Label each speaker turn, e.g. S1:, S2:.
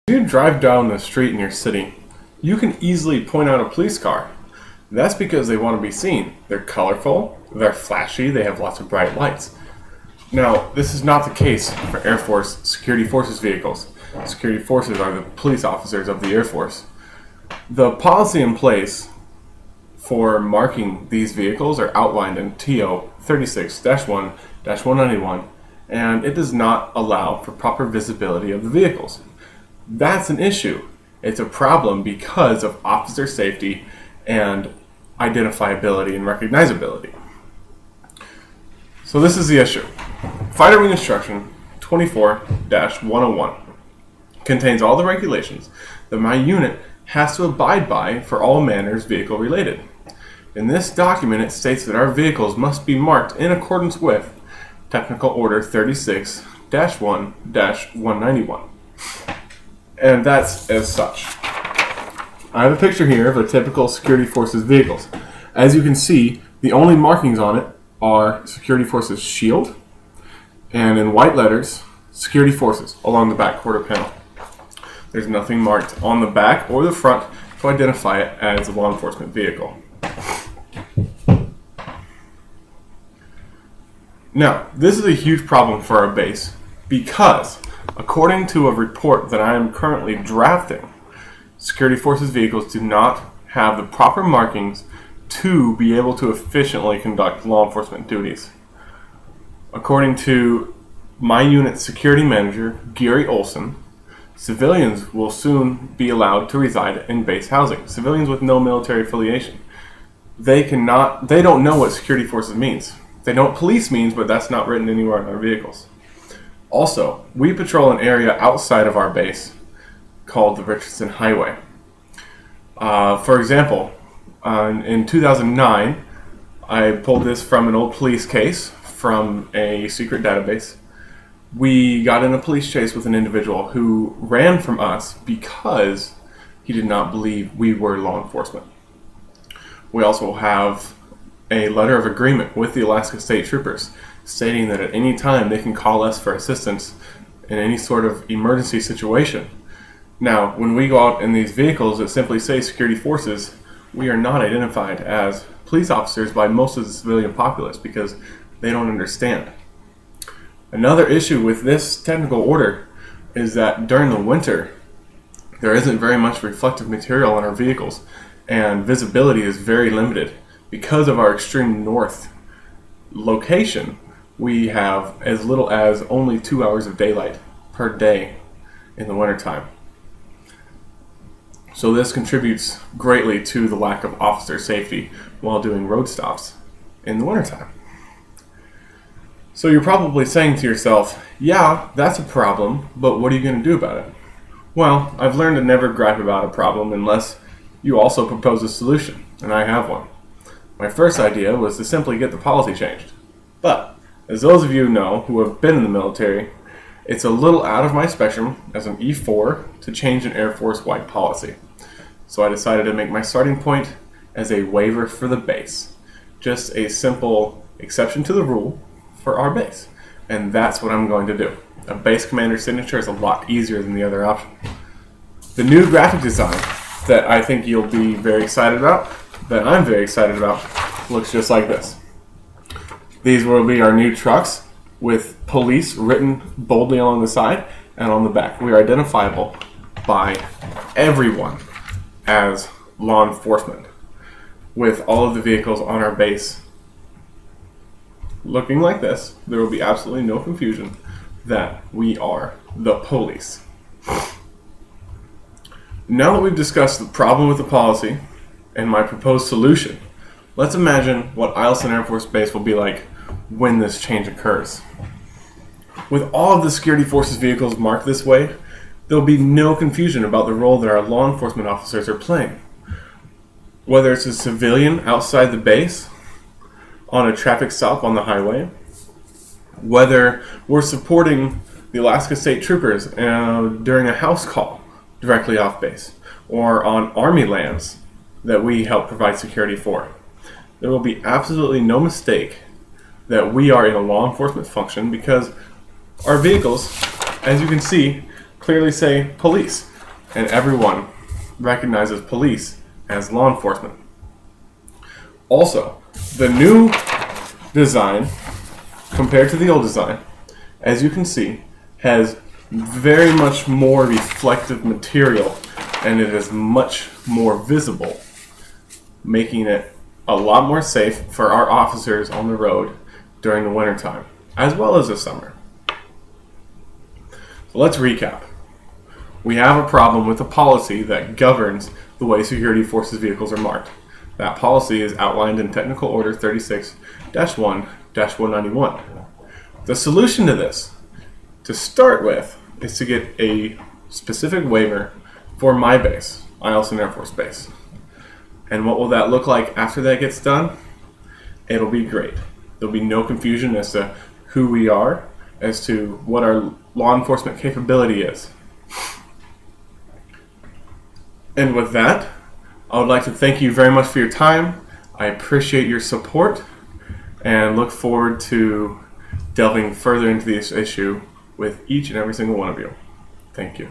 S1: When you drive down the street in your city, you can easily point out a police car. That's because they want to be seen. They're colorful, they're flashy, they have lots of bright lights. Now, this is not the case for Air Force security forces vehicles. Security forces are the police officers of the Air Force. The policy in place for marking these vehicles are outlined in TO 36-1-191, and it does not allow for proper visibility of the vehicles. That's an issue. It's a problem because of officer safety and identifiability and recognizability. So this is the issue. Fighter Wing Instruction 24-101 contains all the regulations that my unit has to abide by for all manners vehicle related. In this document, it states that our vehicles must be marked in accordance with Technical Order 36-1-191. And that's as such. I have a picture here of a typical security forces vehicles. As you can see, the only markings on it are security forces shield and in white letters, security forces along the back quarter panel. There's nothing marked on the back or the front to identify it as a law enforcement vehicle. Now, this is a huge problem for our base because, according to a report that I am currently drafting, security forces vehicles do not have the proper markings to be able to efficiently conduct law enforcement duties. According to my unit's security manager, Gary Olson, civilians will soon be allowed to reside in base housing. Civilians with no military affiliation. They don't know what security forces means. They know what police means, but that's not written anywhere on our vehicles. Also, we patrol an area outside of our base called the Richardson Highway. For example, in 2009, I pulled this from an old police case from a secret database. We got in a police chase with an individual who ran from us because he did not believe we were law enforcement. We also have a letter of agreement with the Alaska State Troopers stating that at any time they can call us for assistance in any sort of emergency situation. Now, when we go out in these vehicles that simply say security forces, we are not identified as police officers by most of the civilian populace because they don't understand. Another issue with this technical order is that during the winter, there isn't very much reflective material on our vehicles, and visibility is very limited. Because of our extreme north location, we have as little as only 2 hours of daylight per day in the wintertime. So this contributes greatly to the lack of officer safety while doing road stops in the wintertime. So you're probably saying to yourself, yeah, that's a problem, but what are you going to do about it? Well, I've learned to never gripe about a problem unless you also propose a solution, and I have one. My first idea was to simply get the policy changed. But, as those of you know who have been in the military, it's a little out of my spectrum as an E4 to change an Air Force-wide policy. So I decided to make my starting point as a waiver for the base. Just a simple exception to the rule for our base. And that's what I'm going to do. A base commander's signature is a lot easier than the other option. The new graphic design that I think you'll be very excited about, that I'm very excited about, looks just like this. These will be our new trucks with police written boldly along the side and on the back. We are identifiable by everyone as law enforcement, with all of the vehicles on our base looking like this. There will be absolutely no confusion that we are the police. Now that we've discussed the problem with the policy and my proposed solution, let's imagine what Eielson Air Force Base will be like when this change occurs. With all of the security forces vehicles marked this way, there'll be no confusion about the role that our law enforcement officers are playing. Whether it's a civilian outside the base, on a traffic stop on the highway, whether we're supporting the Alaska State Troopers during a house call directly off base, or on Army lands that we help provide security for. There will be absolutely no mistake that we are in a law enforcement function because our vehicles, as you can see, clearly say police. and everyone recognizes police as law enforcement. Also, the new design, compared to the old design, as you can see, has very much more reflective material, and it is much more visible, making it a lot more safe for our officers on the road during the wintertime, as well as the summer. So let's recap. We have a problem with the policy that governs the way security forces vehicles are marked. That policy is outlined in Technical Order 36-1-191. The solution to this, to start with, is to get a specific waiver for my base, Eielson Air Force Base. And what will that look like after that gets done? It'll be great. There'll be no confusion as to who we are, as to what our law enforcement capability is. And with that, I would like to thank you very much for your time. I appreciate your support and look forward to delving further into this issue with each and every single one of you. Thank you.